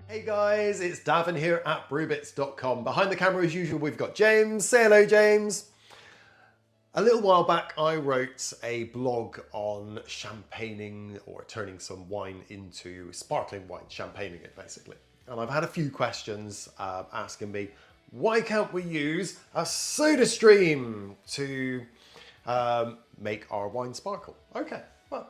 Hey guys, it's Davin here at brewbits.com. Behind the camera as usual we've got James. Say hello, James. A little while back I wrote a blog on champagning or turning some wine into sparkling wine, champagning it basically. And I've had a few questions asking me, why can't we use a SodaStream to make our wine sparkle? Okay, well,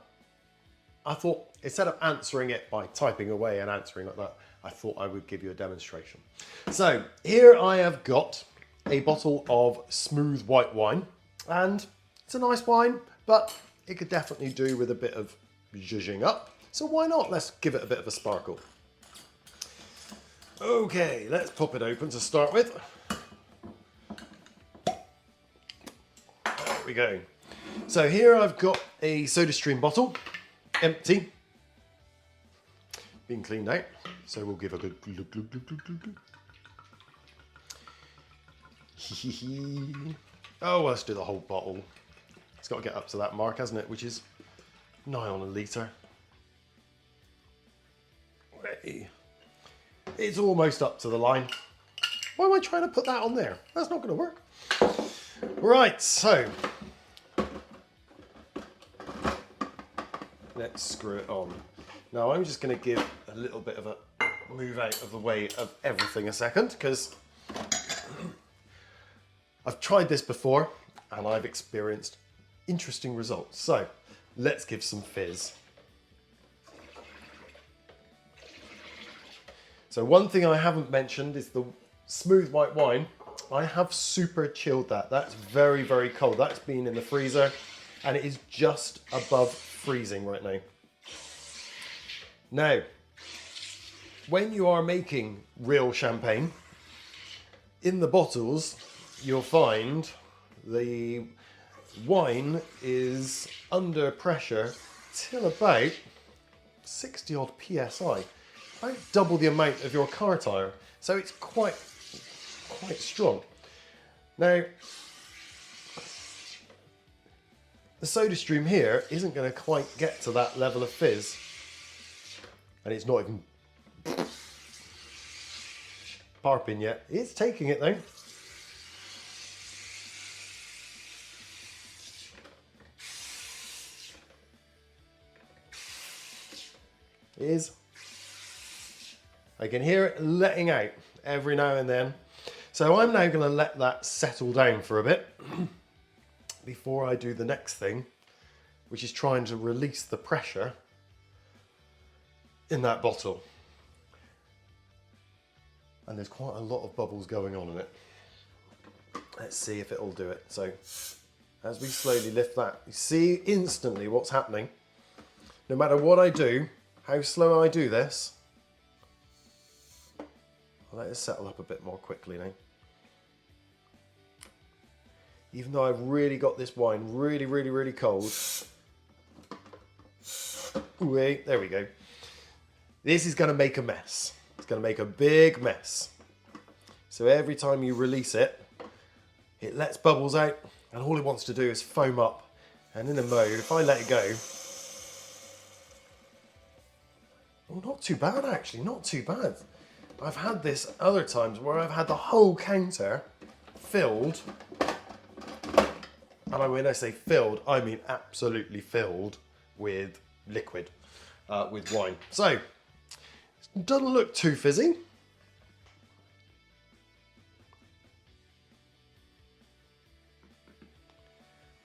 I thought instead of answering it by typing away and answering like that, I thought I would give you a demonstration. So here I have got a bottle of smooth white wine, and it's a nice wine, but it could definitely do with a bit of zhuzhing up. So why not? Let's give it a bit of a sparkle. Okay, let's pop it open to start with. There we go. So here I've got a SodaStream bottle, empty, been cleaned out. So we'll give a good glug, glug, glug, glug, glug, glug. Oh, let's do the whole bottle. It's got to get up to that mark, hasn't it? Which is nigh on a litre. It's almost up to the line. Why am I trying to put that on there? That's not going to work. Right, so let's screw it on. Now I'm just going to give a little bit of a move out of the way of everything a second, because I've tried this before and I've experienced interesting results. So let's give some fizz. So one thing I haven't mentioned is the smooth white wine. I have super chilled that. That's very, very cold. That's been in the freezer and it is just above freezing right now. Now, when you are making real champagne, in the bottles, you'll find the wine is under pressure till about 60 odd PSI, about double the amount of your car tyre. So it's quite strong. Now, the SodaStream here isn't going to quite get to that level of fizz. And it's not even parping yet. It's taking it though. It is. I can hear it letting out every now and then. So I'm now going to let that settle down for a bit before I do the next thing, which is trying to release the pressure in that bottle. And there's quite a lot of bubbles going on in it. Let's see if it'll do it. So as we slowly lift that, you see instantly what's happening. No matter what I do, how slow I do this, I'll let it settle up a bit more quickly now. Even though I've really got this wine really, really, really cold. Ooh, there we go. This is going to make a mess. It's going to make a big mess. So every time you release it, it lets bubbles out, and all it wants to do is foam up. And in a mode, if I let it go, oh, not too bad actually, not too bad. I've had this other times where I've had the whole counter filled, and when I say filled, I mean absolutely filled with liquid, with wine. So, it doesn't look too fizzy.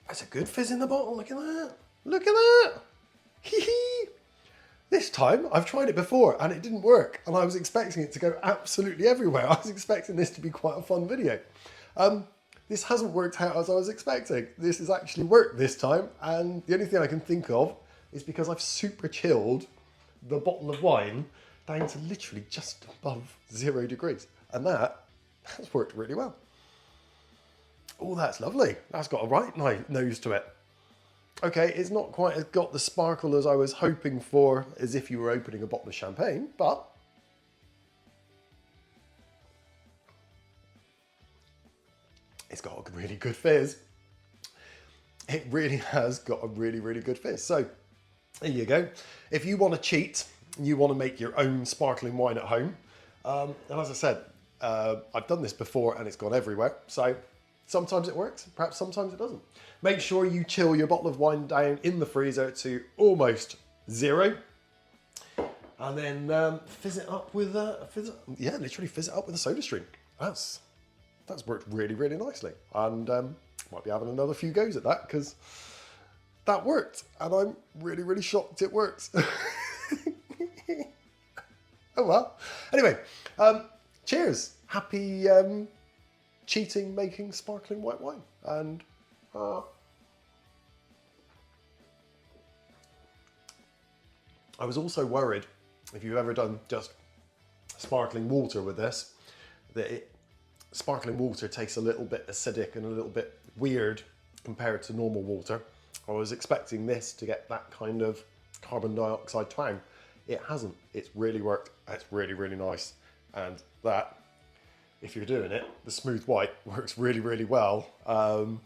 There's a good fizz in the bottle, look at that. Look at that. Hee. This time, I've tried it before and it didn't work, and I was expecting it to go absolutely everywhere. I was expecting this to be quite a fun video. This hasn't worked out as I was expecting. This has actually worked this time, and the only thing I can think of is because I've super chilled the bottle of wine down to literally just above 0 degrees. And that's worked really well. Oh, that's lovely. That's got a right nose to it. Okay, it's not quite got the sparkle as I was hoping for, as if you were opening a bottle of champagne, but it's got a really good fizz. It really has got a really, really good fizz. So there you go. If you want to cheat you want to make your own sparkling wine at home. And as I said, I've done this before and it's gone everywhere. So sometimes it works, perhaps sometimes it doesn't. Make sure you chill your bottle of wine down in the freezer to almost 0. And then fizz it up with literally fizz it up with a SodaStream. That's worked really, really nicely. And might be having another few goes at that because that worked. And I'm really, really shocked it works. Oh well. Anyway, cheers. Happy cheating making sparkling white wine. And I was also worried, if you've ever done just sparkling water with this, that sparkling water tastes a little bit acidic and a little bit weird compared to normal water. I was expecting this to get that kind of carbon dioxide twang. It hasn't. It's really worked. It's really, really nice. And that, if you're doing it, the smooth white works really, really well.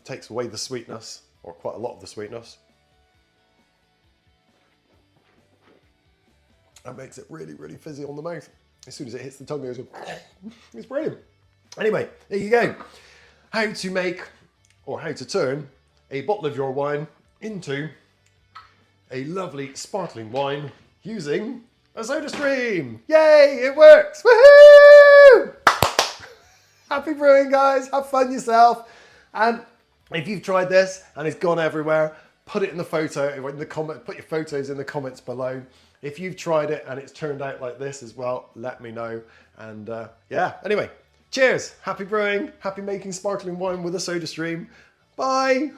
Takes away the sweetness, or quite a lot of the sweetness. That makes it really, really fizzy on the mouth. As soon as it hits the tongue, it goes, it's brilliant. Anyway, there you go. How to make, or how to turn, a bottle of your wine into a lovely sparkling wine using a SodaStream. Yay, it works. Woohoo! Happy brewing, guys. Have fun yourself. And if you've tried this and it's gone everywhere, put it in the photo, in the comment, put your photos in the comments below. If you've tried it and it's turned out like this as well, let me know. And yeah, anyway, cheers. Happy brewing. Happy making sparkling wine with a SodaStream. Bye.